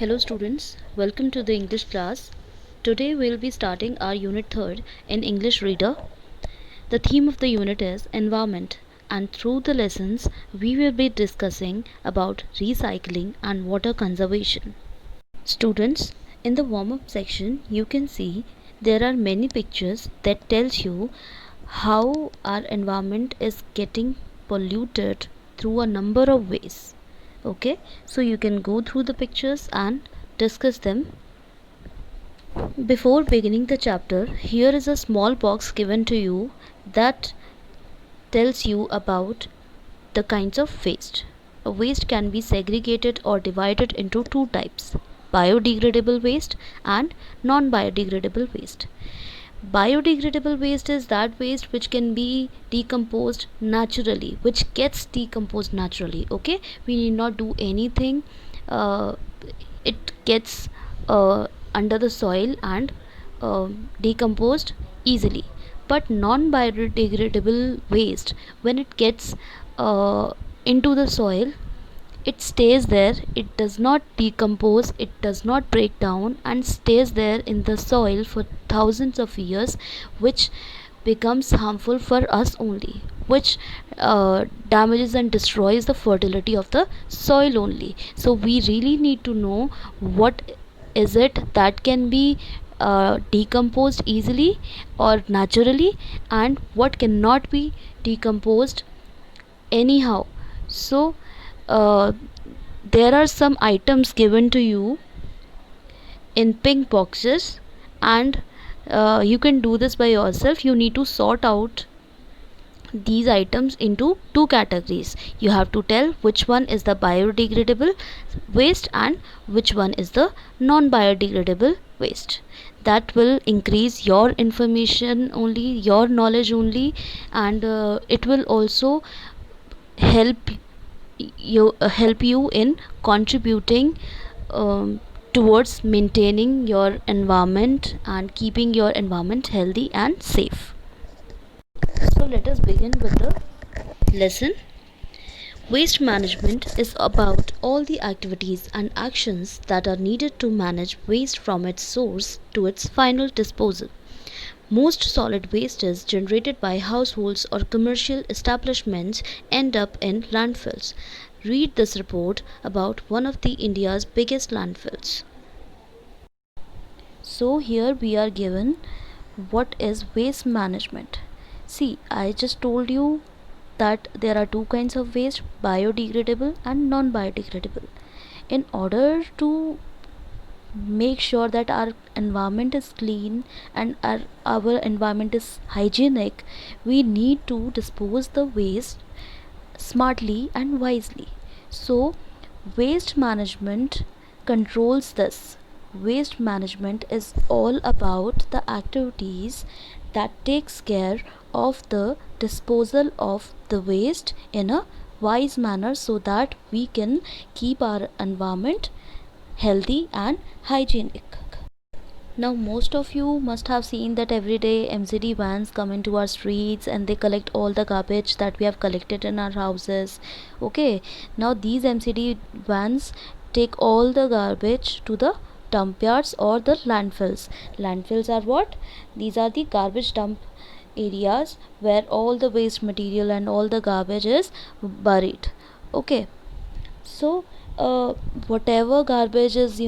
Hello students, welcome to the English class. Today we'll be starting our unit 3rd in English Reader. The theme of the unit is environment, and through the lessons we will be discussing about recycling and water conservation. Students, in the warm-up section you can see there are many pictures that tells you how our environment is getting polluted through a number of ways. Okay, so you can go through the pictures and discuss them. Before beginning the chapter, here is a small box given to you that tells you about the kinds of waste. A waste can be segregated or divided into two types: biodegradable waste and non-biodegradable waste. Biodegradable waste is that waste which can be decomposed naturally, which gets decomposed naturally. Okay, we need not do anything. It gets under the soil and decomposed easily. But non-biodegradable waste, when it gets into the soil, it stays there, it does not decompose, it does not break down, and stays there in the soil for thousands of years, which becomes harmful for us only, which damages and destroys the fertility of the soil only. So we really need to know what is it that can be decomposed easily or naturally, and what cannot be decomposed anyhow. So uh, there are some items given to you in pink boxes, and you can do this by yourself. You need to sort out these items into two categories. You have to tell which one is the biodegradable waste and which one is the non-biodegradable waste. That will increase your information only, your knowledge only, and it will also help you in contributing towards maintaining your environment and keeping your environment healthy and safe. So let us begin with the lesson. Waste management is about all the activities and actions that are needed to manage waste from its source to its final disposal. Most solid waste is generated by households or commercial establishments end up in landfills. Read this report about one of the India's biggest landfills. So here we are given what is waste management. See, I just told you that there are two kinds of waste: biodegradable and non-biodegradable. In order to make sure that our environment is clean and our environment is hygienic, we need to dispose the waste smartly and wisely. So waste management controls this. Waste management is all about the activities that takes care of the disposal of the waste in a wise manner, so that we can keep our environment healthy and hygienic. Now most of you must have seen that every day MCD vans come into our streets and they collect all the garbage that we have collected in our houses. Okay, now these MCD vans take all the garbage to the dump yards or the landfills. Landfills are what? These are the garbage dump areas where all the waste material and all the garbage is buried. Okay, so whatever garbage is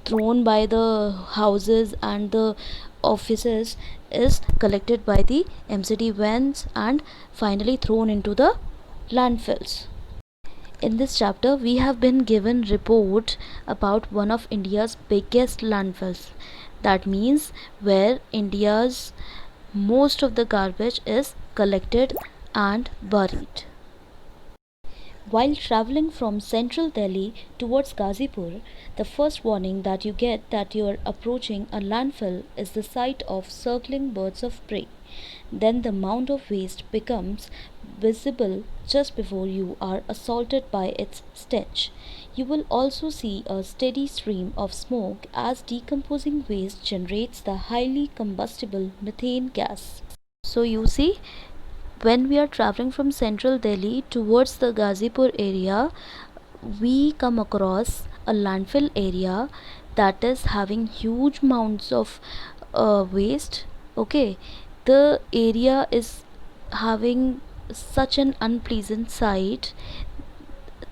thrown by the houses and the offices is collected by the MCD vans and finally thrown into the landfills. In this chapter we have been given report about one of India's biggest landfills. That means where India's most of the garbage is collected and buried. While traveling from central Delhi towards Ghazipur, the first warning that you get that you are approaching a landfill is the sight of circling birds of prey. Then the mound of waste becomes visible just before you are assaulted by its stench. You will also see a steady stream of smoke as decomposing waste generates the highly combustible methane gas. So you see, when we are traveling from central Delhi towards the Ghazipur area, we come across a landfill area that is having huge amounts of waste, okay, the area is having such an unpleasant sight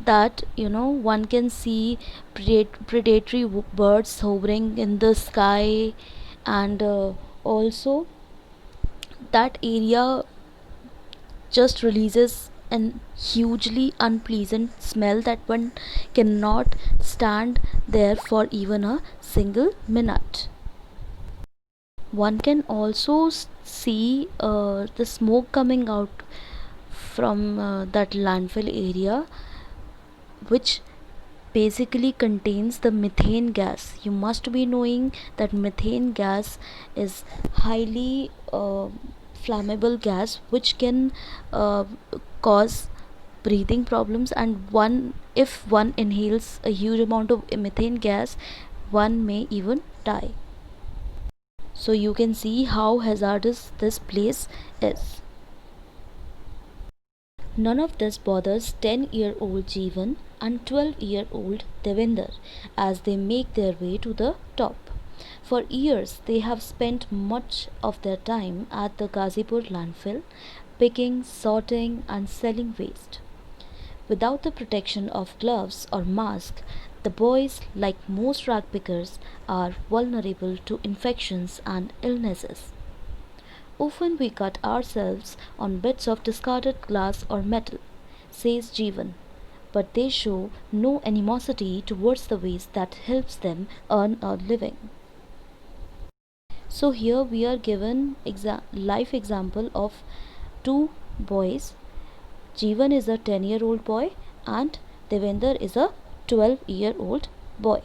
that one can see predatory birds hovering in the sky, and also that area just releases an hugely unpleasant smell that one cannot stand there for even a single minute. One can also see the smoke coming out from that landfill area, which basically contains the methane gas. You must be knowing that methane gas is highly flammable gas which can cause breathing problems, and one if one inhales a huge amount of methane gas, one may even die. So you can see how hazardous this place is. None of this bothers 10-year-old Jeevan and 12-year-old Devinder as they make their way to the top. For years, they have spent much of their time at the Gazipur landfill, picking, sorting, and selling waste. Without the protection of gloves or masks, the boys, like most rag pickers, are vulnerable to infections and illnesses. Often we cut ourselves on bits of discarded glass or metal, says Jeevan, but they show no animosity towards the waste that helps them earn a living. So here we are given life example of two boys. Jeevan is a 10-year-old boy and Devender is a 12-year-old boy.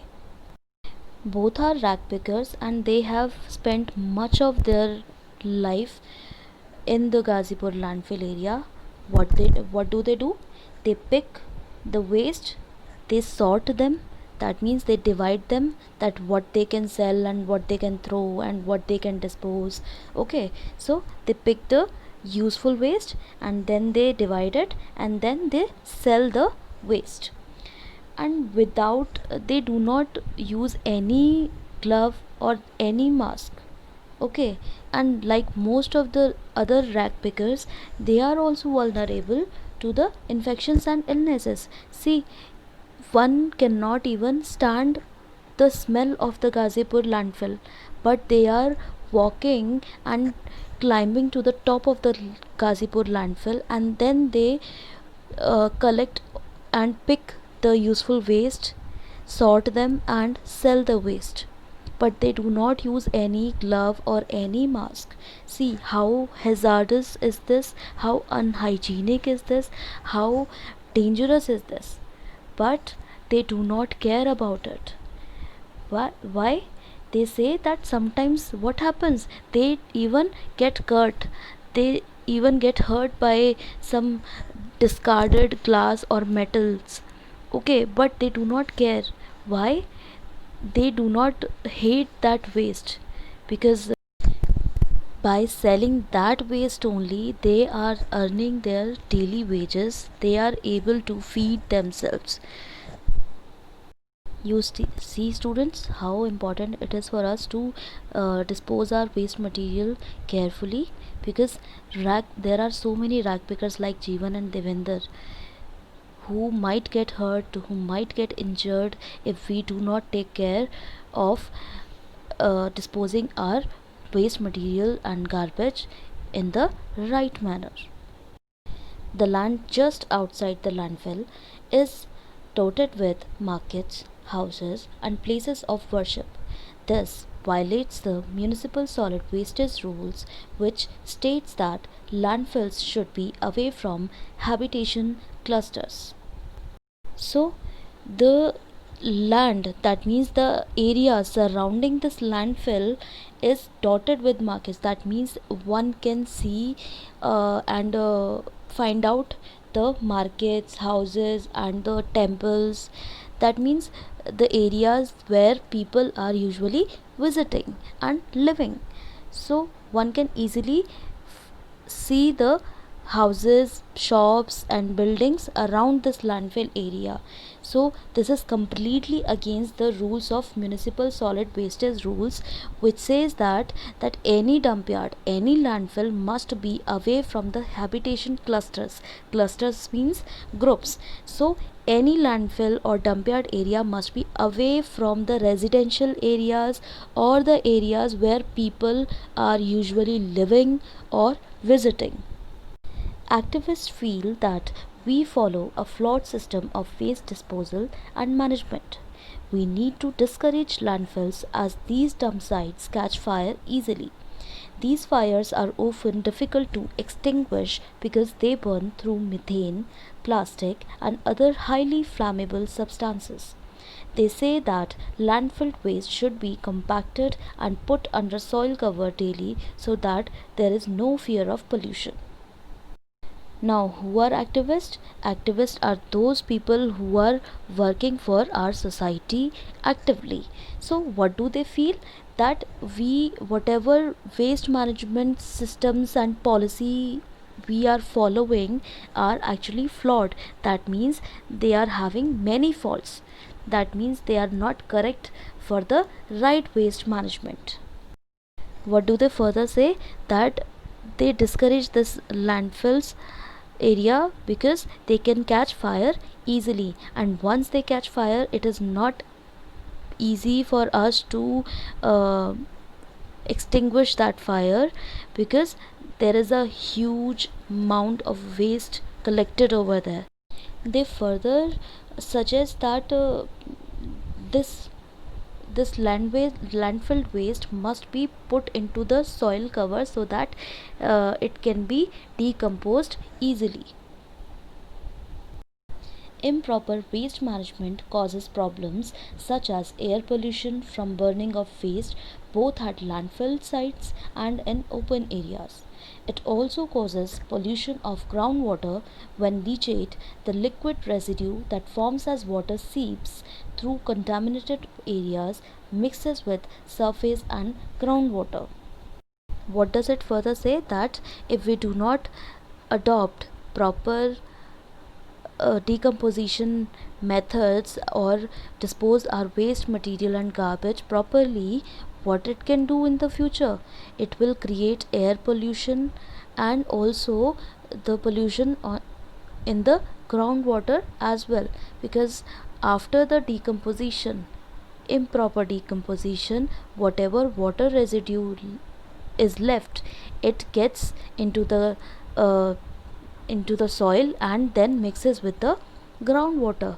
Both are rag pickers and they have spent much of their life in the Gazipur landfill area. What do they do? They pick the waste, they sort them. That means they divide them, that what they can sell and what they can throw and what they can dispose. Okay, so they pick the useful waste and then they divide it and then they sell the waste. And without they do not use any glove or any mask, okay, and like most of the other rag pickers, they are also vulnerable to the infections and illnesses. See, one cannot even stand the smell of the Gazipur landfill, but they are walking and climbing to the top of the Gazipur landfill, and then they collect and pick the useful waste, sort them, and sell the waste. But they do not use any glove or any mask. See how hazardous is this, how unhygienic is this, how dangerous is this. But they do not care about it. Why? They say that sometimes what happens, they even get cut, they even get hurt by some discarded glass or metals, okay, but they do not care. Why? They do not hate that waste, because by selling that waste only they are earning their daily wages, they are able to feed themselves. You see, students, how important it is for us to dispose our waste material carefully, because there are so many rag pickers like Jeevan and Devender who might get hurt, who might get injured if we do not take care of disposing our waste material and garbage in the right manner. The land just outside the landfill is dotted with markets, houses, and places of worship. This violates the municipal solid wastage rules, which states that landfills should be away from habitation clusters. So, the land, that means the area surrounding this landfill, is dotted with markets. That means one can see and find out the markets, houses, and the temples. That means the areas where people are usually visiting and living. So one can easily see the houses, shops, and buildings around this landfill area. So this is completely against the rules of municipal solid wastage rules, which says that any dump yard, any landfill must be away from the habitation clusters. Clusters means groups. So any landfill or dump yard area must be away from the residential areas or the areas where people are usually living or visiting. Activists feel that we follow a flawed system of waste disposal and management. We need to discourage landfills as these dump sites catch fire easily. These fires are often difficult to extinguish because they burn through methane, plastic, and other highly flammable substances. They say that landfill waste should be compacted and put under soil cover daily so that there is no fear of pollution. Now, who are activists? Activists are those people who are working for our society actively. So, what do they feel? That whatever waste management systems and policy we are following are actually flawed. That means they are having many faults. That means they are not correct for the right waste management. What do they further say? That they discourage this landfills area because they can catch fire easily, and once they catch fire it is not easy for us to uh, extinguish that fire because there is a huge amount of waste collected over there. They further suggest that this this landfill waste must be put into the soil cover so that it can be decomposed easily. Improper waste management causes problems such as air pollution from burning of waste both at landfill sites and in open areas. It also causes pollution of groundwater when leachate, the liquid residue that forms as water seeps through contaminated areas, mixes with surface and groundwater. What does it further say? That if we do not adopt proper decomposition methods or dispose our waste material and garbage properly, what it can do in the future, it will create air pollution and also the pollution in the groundwater as well, because after the decomposition, improper decomposition, whatever water residue is left, it gets uh, into the soil and then mixes with the groundwater,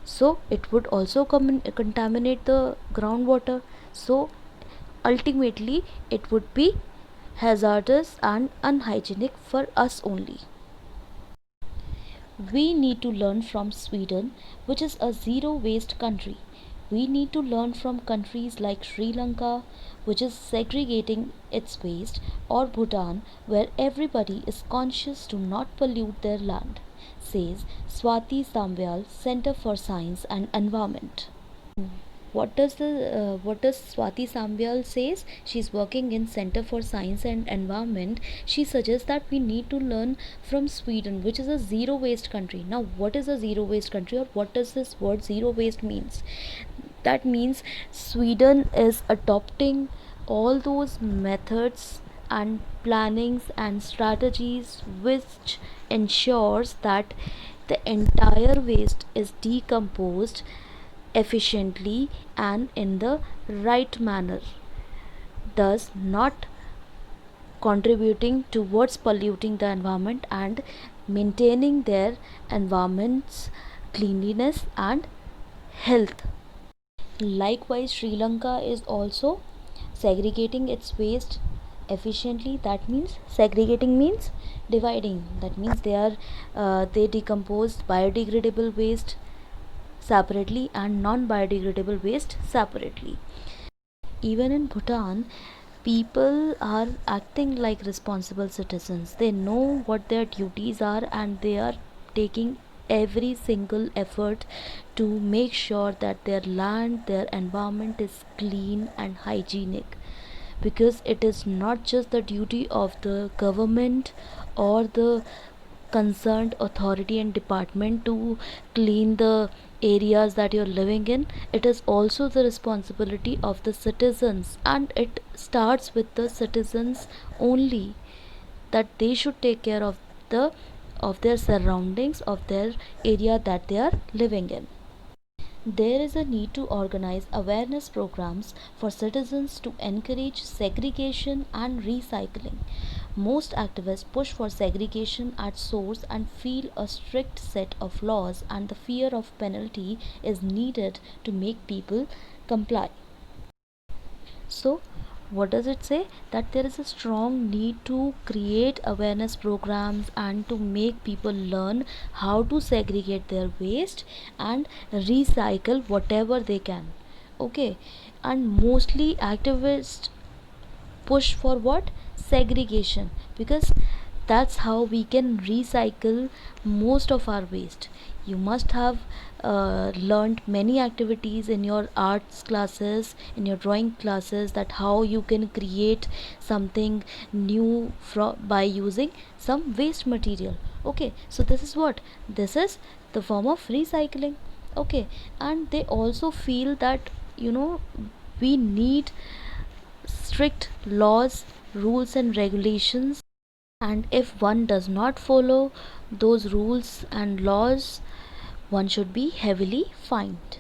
so it would also contaminate the groundwater. So ultimately it would be hazardous and unhygienic for us only. We need to learn from Sweden, which is a zero waste country. We need to learn from countries like Sri Lanka, which is segregating its waste, or Bhutan, where everybody is conscious to not pollute their land, says Swati Sambyal, Center for Science and Environment. What does Swati Sambyal says? She's working in Center for Science and Environment. She suggests that we need to learn from Sweden, which is a zero waste country. Now, what is a zero waste country, or what does this word zero waste means? That means Sweden is adopting all those methods and plannings and strategies which ensures that the entire waste is decomposed efficiently and in the right manner, thus not contributing towards polluting the environment and maintaining their environment's cleanliness and health. Likewise, Sri Lanka is also segregating its waste efficiently. That means segregating means dividing. That means they decompose biodegradable waste separately and non-biodegradable waste separately. Even in Bhutan, people are acting like responsible citizens. They know what their duties are and they are taking every single effort to make sure that their land, their environment is clean and hygienic, because it is not just the duty of the government or the concerned authority and department to clean the areas that you're living in. It is also the responsibility of the citizens, and it starts with the citizens only, that they should take care the of their surroundings, of their area that they are living in. There is a need to organize awareness programs for citizens to encourage segregation and recycling. Most activists push for segregation at source and feel a strict set of laws and the fear of penalty is needed to make people comply. So, what does it say? That there is a strong need to create awareness programs and to make people learn how to segregate their waste and recycle whatever they can. Okay, and mostly activists push for what? Segregation, because that's how we can recycle most of our waste. You must have learned many activities in your arts classes, in your drawing classes, that how you can create something new by using some waste material. Okay, so this is what? This is the form of recycling. Okay, and they also feel that, we need strict laws, rules, and regulations, and if one does not follow those rules and laws, one should be heavily fined.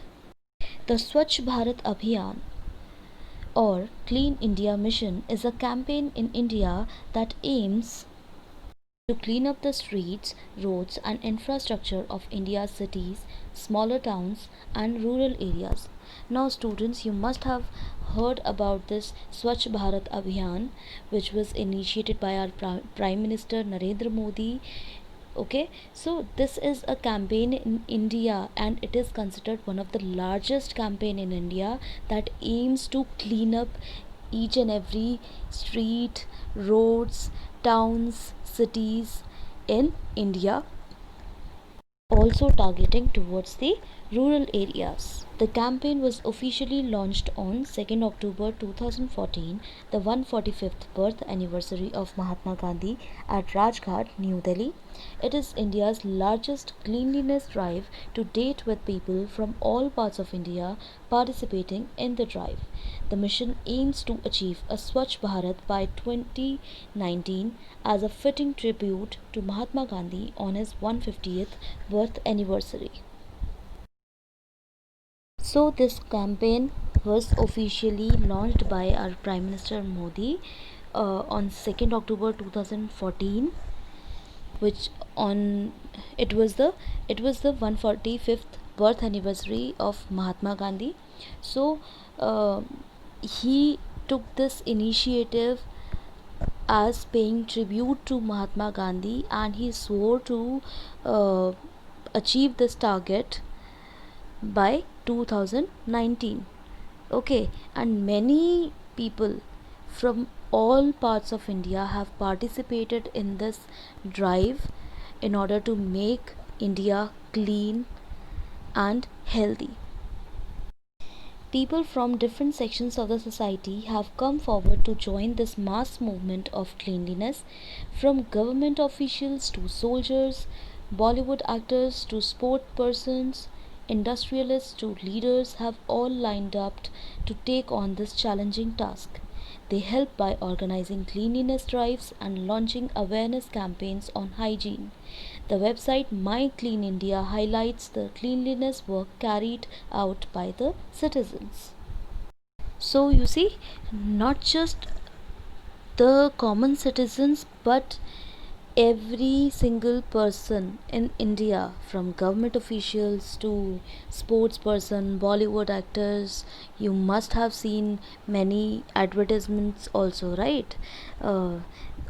The Swachh Bharat Abhiyan or Clean India Mission is a campaign in India that aims to clean up the streets, roads, and infrastructure of India's cities, smaller towns, and rural areas. Now, students, you must have heard about this Swachh Bharat Abhiyan, which was initiated by our Prime Minister Narendra Modi. Okay, so this is a campaign in India, and it is considered one of the largest campaign in India that aims to clean up each and every street, roads, towns, cities in India, also targeting towards the rural areas. The campaign was officially launched on 2nd October 2014, the 145th birth anniversary of Mahatma Gandhi, at Rajghat, New Delhi. It is India's largest cleanliness drive to date, with people from all parts of India participating in the drive. The mission aims to achieve a Swachh Bharat by 2019 as a fitting tribute to Mahatma Gandhi on his 150th birth anniversary. So, this campaign was officially launched by our Prime Minister Modi on 2nd October 2014, which on it was the 145th birth anniversary of Mahatma Gandhi. So, uh, he took this initiative as paying tribute to Mahatma Gandhi, and he swore to uh, achieve this target by 2019. Okay, and many people from all parts of India have participated in this drive in order to make India clean and healthy. People from different sections of the society have come forward to join this mass movement of cleanliness, from government officials to soldiers, Bollywood actors to sport persons, industrialists to leaders have all lined up to take on this challenging task. They help by organizing cleanliness drives and launching awareness campaigns on hygiene. The website My Clean India highlights the cleanliness work carried out by the citizens. So, you see, not just the common citizens, but every single person in India, from government officials to sports person, Bollywood actors, you must have seen many advertisements also, right? Uh,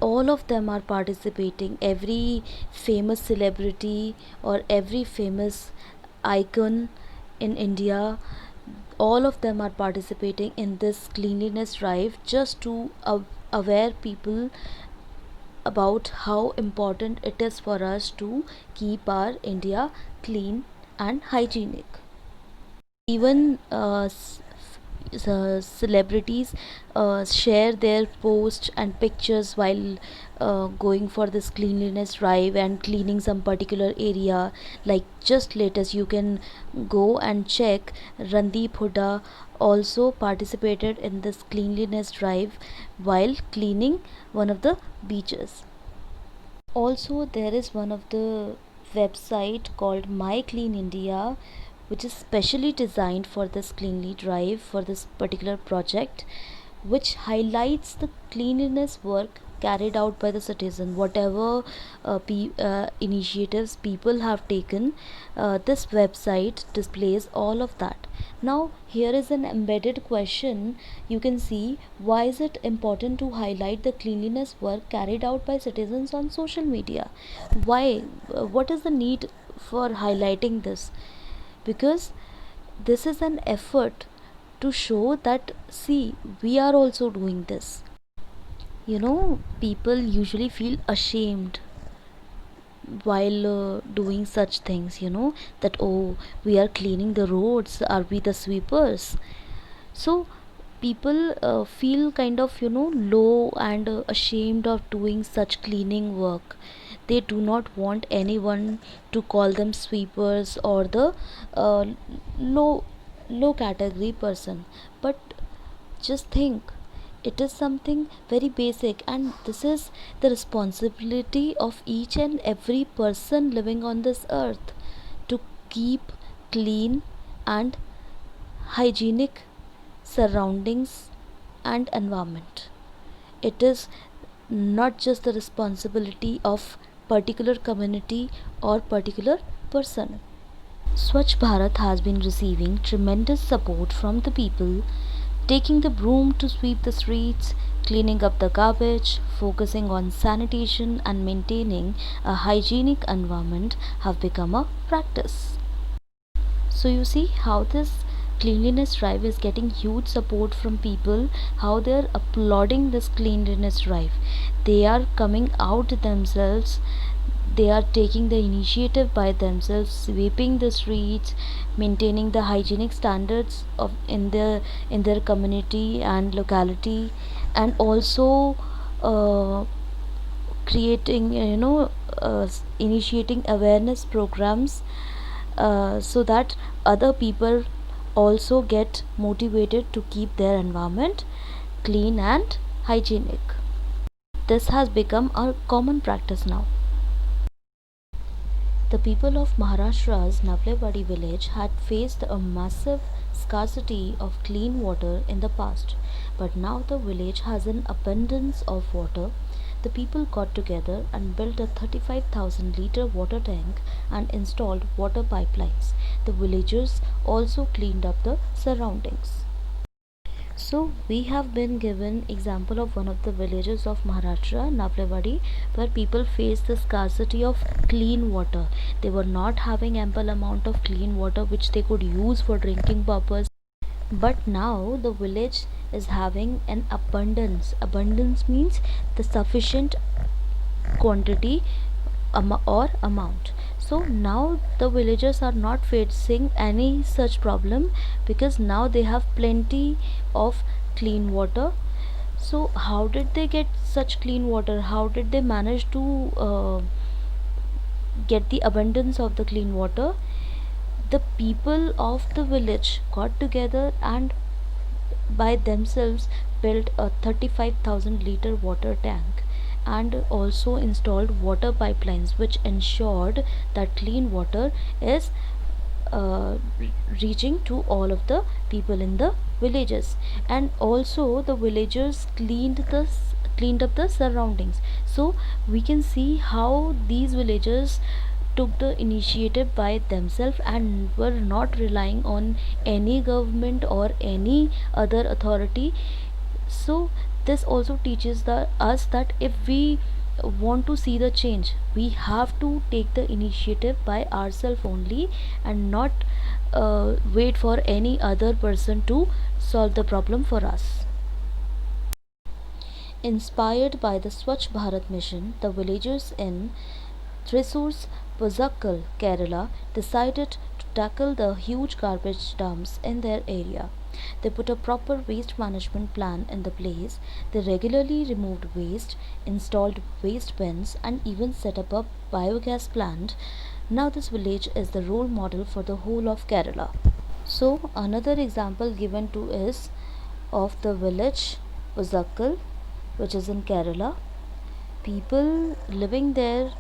all of them are participating. Every famous celebrity or every famous icon in India, all of them are participating in this cleanliness drive just to aware people about how important it is for us to keep our India clean and hygienic. Even celebrities share their posts and pictures while going for this cleanliness drive and cleaning some particular area. Like just latest, you can go and check, Randeep Hooda also participated in this cleanliness drive while cleaning one of the beaches. Also, there is one of the website called My Clean India, which is specially designed for this cleanly drive for this particular project, which highlights the cleanliness work carried out by the citizen. Whatever initiatives people have taken, this website displays all of that. Now here is an embedded question. You can see, why is it important to highlight the cleanliness work carried out by citizens on social media? Why? What is the need for highlighting this? Because this is an effort to show that, see, we are also doing this. People usually feel ashamed while doing such things, that, oh, we are cleaning the roads, are we the sweepers? So people feel kind of, low and ashamed of doing such cleaning work. They do not want anyone to call them sweepers or the uh, low low category person. But just think, it is something very basic, and this is the responsibility of each and every person living on this earth, to keep clean and hygienic surroundings and environment. It is not just the responsibility of particular community or particular person. Swachh Bharat has been receiving tremendous support from the people, taking the broom to sweep the streets, cleaning up the garbage, focusing on sanitation and maintaining a hygienic environment have become a practice. So you see how this cleanliness drive is getting huge support from people, how they are applauding this cleanliness drive. They are coming out themselves, they are taking the initiative by themselves, sweeping the streets, maintaining the hygienic standards of in their community and locality, and also creating, initiating awareness programs, so that other people also get motivated to keep their environment clean and hygienic. This has become a common practice now. The people of Maharashtra's Navlewadi village had faced a massive scarcity of clean water in the past, but now the village has an abundance of water. The people got together and built a 35,000-liter water tank and installed water pipelines. The villagers also cleaned up the surroundings. So we have been given example of one of the villages of Maharashtra, Navlewadi, where people faced the scarcity of clean water. They were not having ample amount of clean water which they could use for drinking purpose. But now the village is having an abundance. Abundance means the sufficient quantity or amount. So now the villagers are not facing any such problem, because now they have plenty of clean water. So how did they get such clean water? How did they manage to get the abundance of the clean water? The people of the village got together and by themselves built a 35,000-liter water tank and also installed water pipelines which ensured that clean water is uh, reaching to all of the people in the villages. And also the villagers cleaned up the surroundings. So we can see how these villagers took the initiative by themselves and were not relying on any government or any other authority. So this also teaches us that if we want to see the change, we have to take the initiative by ourselves only, and not wait for any other person to solve the problem for us. Inspired by the Swachh Bharat mission, the villagers in Thrisur's Puzakkal, Kerala, decided tackle the huge garbage dumps in their area. They put a proper waste management plan in the place. They regularly removed waste, installed waste bins, and even set up a biogas plant. Now, this village is the role model for the whole of Kerala. So, another example given to is of the village Uzakkal, which is in Kerala. People living there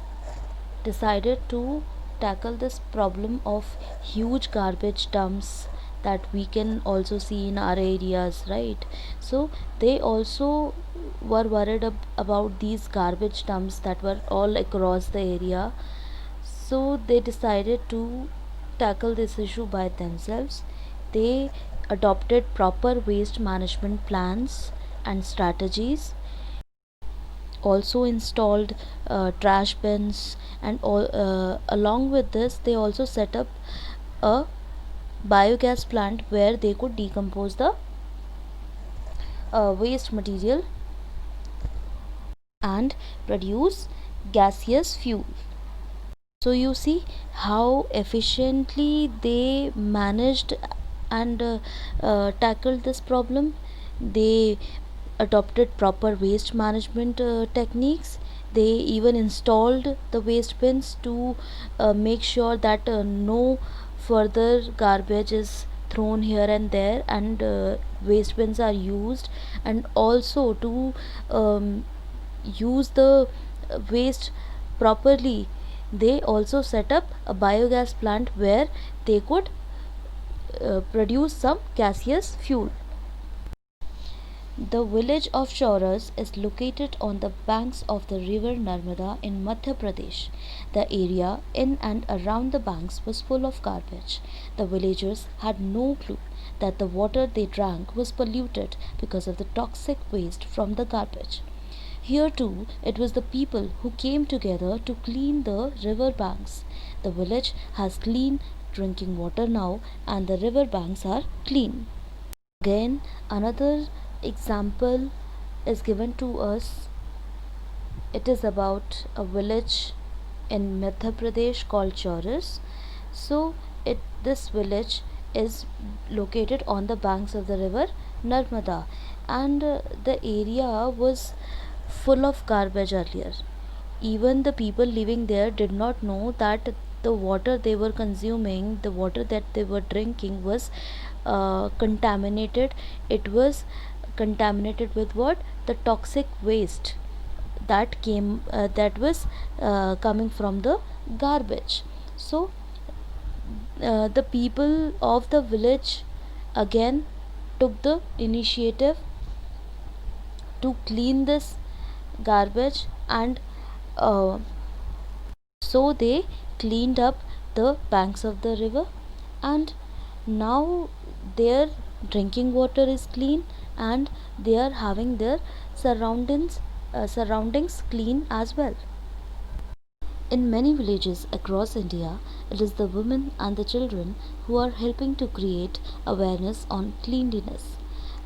decided to tackle this problem of huge garbage dumps that we can also see in our areas, right? So they also were worried about these garbage dumps that were all across the area. So they decided to tackle this issue by themselves. They adopted proper waste management plans and strategies, also installed trash bins, and along with this they also set up a biogas plant where they could decompose the waste material and produce gaseous fuel. So you see how efficiently they managed and tackled this problem. They adopted proper waste management techniques. They even installed the waste bins to make sure that no further garbage is thrown here and there, and waste bins are used, and also to use the waste properly. They also set up a biogas plant where they could produce some gaseous fuel. The village of Chauras is located on the banks of the river Narmada in Madhya Pradesh. The area in and around the banks was full of garbage. The villagers had no clue that the water they drank was polluted because of the toxic waste from the garbage. Here too, it was the people who came together to clean the river banks. The village has clean drinking water now, and the river banks are clean. Again, another example is given to us. It is about a village in Madhya Pradesh called Chauras. So, this village is located on the banks of the river Narmada, and the area was full of garbage earlier. Even the people living there did not know that the water they were consuming, the water that they were drinking, was contaminated. It was contaminated with what? The toxic waste that was coming from the garbage. So the people of the village again took the initiative to clean this garbage, and uh, so they cleaned up the banks of the river, and now their drinking water is clean, and they are having their surroundings clean as well. In many villages across India, it is the women and the children who are helping to create awareness on cleanliness.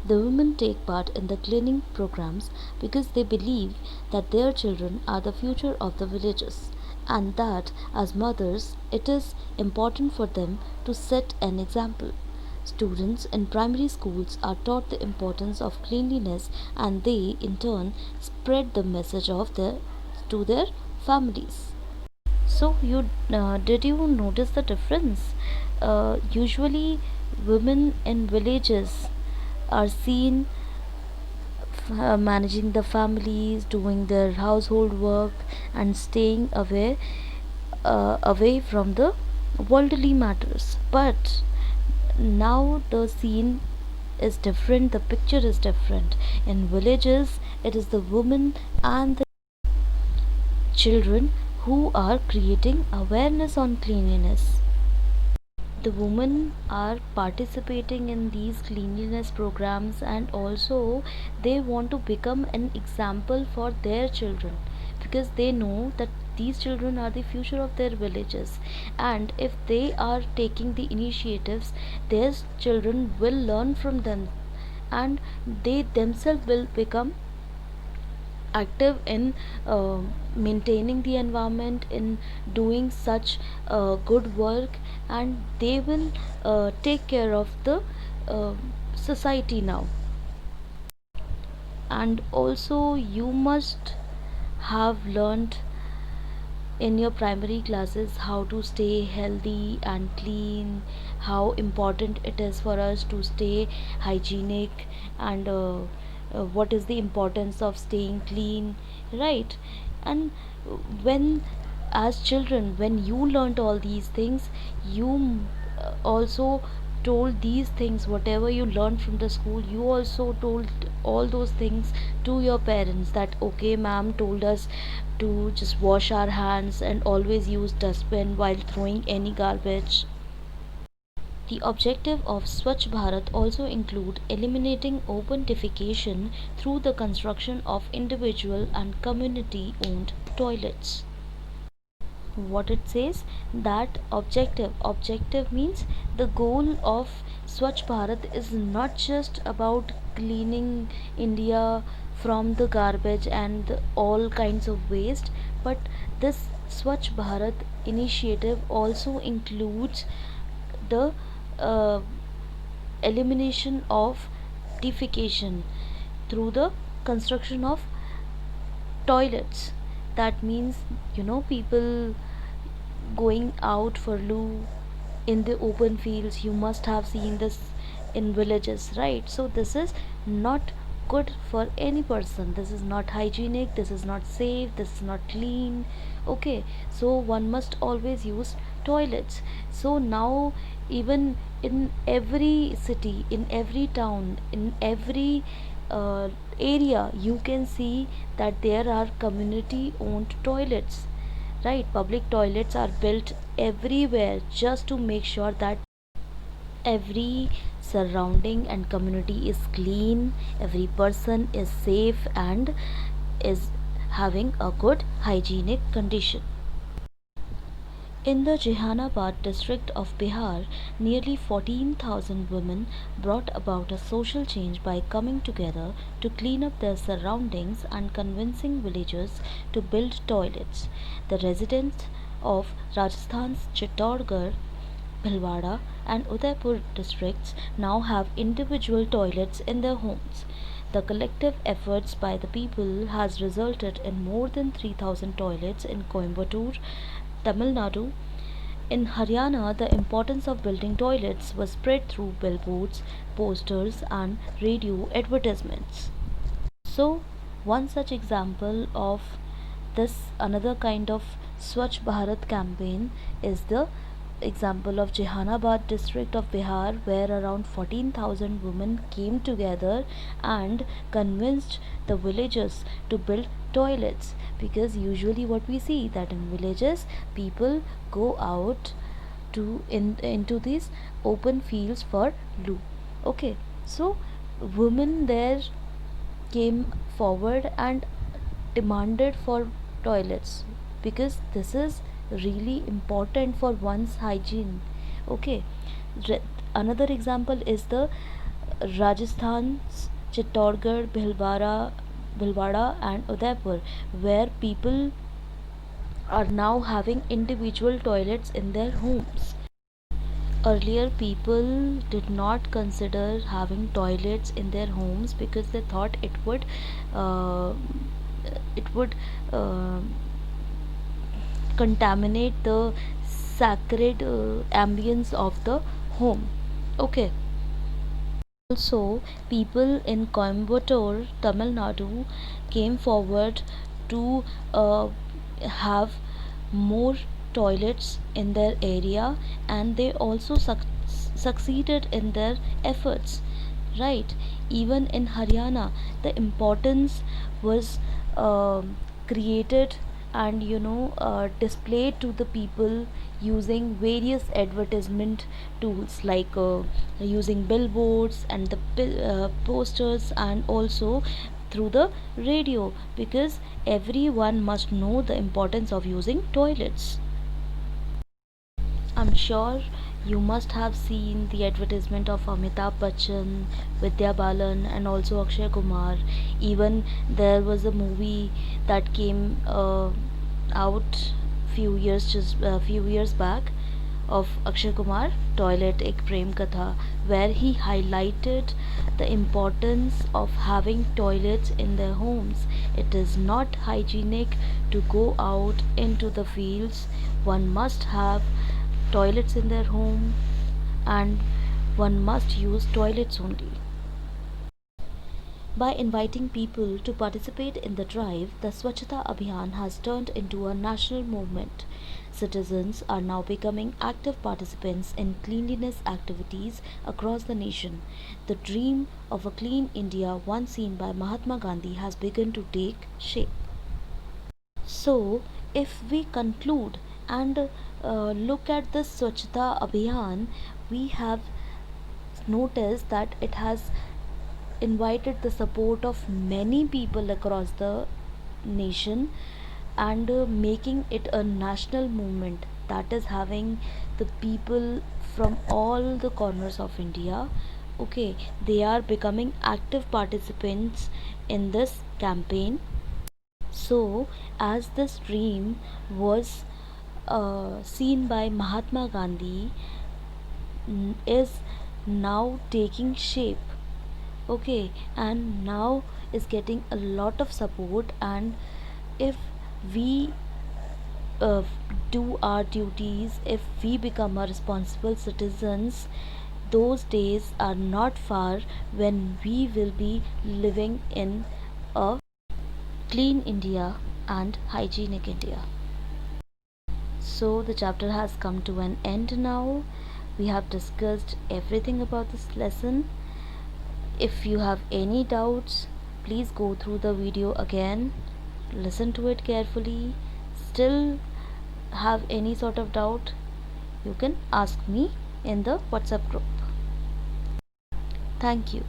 The women take part in the cleaning programs because they believe that their children are the future of the villages, and that as mothers it is important for them to set an example. Students in primary schools are taught the importance of cleanliness, and they in turn spread the message of to their families. So, you did you notice the difference? Usually, women in villages are seen managing the families, doing their household work, and staying away from the worldly matters. But now the scene is different. The picture is different. In villages, it is the women and the children who are creating awareness on cleanliness. The women are participating in these cleanliness programs, and also they want to become an example for their children, because they know that these children are the future of their villages, and if they are taking the initiatives, their children will learn from them, and they themselves will become active in uh, maintaining the environment, in doing such good work, and they will take care of the uh, society now. And also you must have learned in your primary classes how to stay healthy and clean, how important it is for us to stay hygienic, and what is the importance of staying clean, right? And when, as children, when you learnt all these things, you also told these things, whatever you learned from the school, you also told all those things to your parents, that okay, ma'am told us to just wash our hands and always use dustbin while throwing any garbage. The objective of Swachh Bharat also include eliminating open defecation through the construction of individual and community owned toilets. What it says, that objective means the goal of Swachh Bharat is not just about cleaning India from the garbage and all kinds of waste, but this Swachh Bharat initiative also includes the uh, elimination of defecation through the construction of toilets. That means, people going out for loo in the open fields, you must have seen this in villages, right? So this is not good for any person, this is not hygienic, this is not safe, this is not clean. Okay, so one must always use toilets. So now, even in every city, in every town, in every area, you can see that there are community owned toilets, right? Public toilets are built everywhere just to make sure that every surrounding and community is clean, every person is safe, and is having a good hygienic condition. In the Jehanabad district of Bihar, nearly 14,000 women brought about a social change by coming together to clean up their surroundings and convincing villagers to build toilets. The residents of Rajasthan's Chittorgarh, Bhilwara, and Udaipur districts now have individual toilets in their homes. The collective efforts by the people has resulted in more than 3,000 toilets in Coimbatore, Tamil Nadu. In Haryana, the importance of building toilets was spread through billboards, posters, and radio advertisements. So, one such example of this another kind of Swachh Bharat campaign is the example of Jehanabad district of Bihar, where around 14,000 women came together and convinced the villagers to build toilets, because usually what we see that in villages people go out into these open fields for loo. Okay, so women there came forward and demanded for toilets, because this is really important for one's hygiene. Okay, another example is the Rajasthan's Chittorgarh, Bhilwara, and Udaipur, where people are now having individual toilets in their homes. Earlier, people did not consider having toilets in their homes because they thought uh, it would uh, contaminate the sacred ambience of the home. Okay. Also, people in Coimbatore, Tamil Nadu, came forward to have more toilets in their area, and they also succeeded in their efforts, right? Even in Haryana, the importance was created and displayed to the people using various advertisement tools, like using billboards and the posters, and also through the radio, because everyone must know the importance of using toilets. I'm sure You must have seen the advertisement of Amitabh Bachchan, Vidya Balan, and also Akshay Kumar. Even there was a movie that came out few years back of Akshay Kumar, Toilet Ek Prem Katha, where he highlighted the importance of having toilets in their homes. It is not hygienic to go out into the fields. One must have toilets in their home, and one must use toilets only. By inviting people to participate in the drive, the Swachhata Abhiyan has turned into a national movement. Citizens are now becoming active participants in cleanliness activities across the nation. The dream of a clean India, once seen by Mahatma Gandhi, has begun to take shape. So, if we conclude and look at the Swachhata Abhiyan, we have noticed that it has invited the support of many people across the nation, and making it a national movement that is having the people from all the corners of India. Okay, they are becoming active participants in this campaign. So, as this dream was seen by Mahatma Gandhi, is now taking shape, okay, and now is getting a lot of support. And if we uh, do our duties, if we become a responsible citizens, those days are not far when we will be living in a clean India and hygienic India. So the chapter has come to an end now. We have discussed everything about this lesson. If you have any doubts, please go through the video again, listen to it carefully. Still have any sort of doubt, you can ask me in the WhatsApp group. Thank you.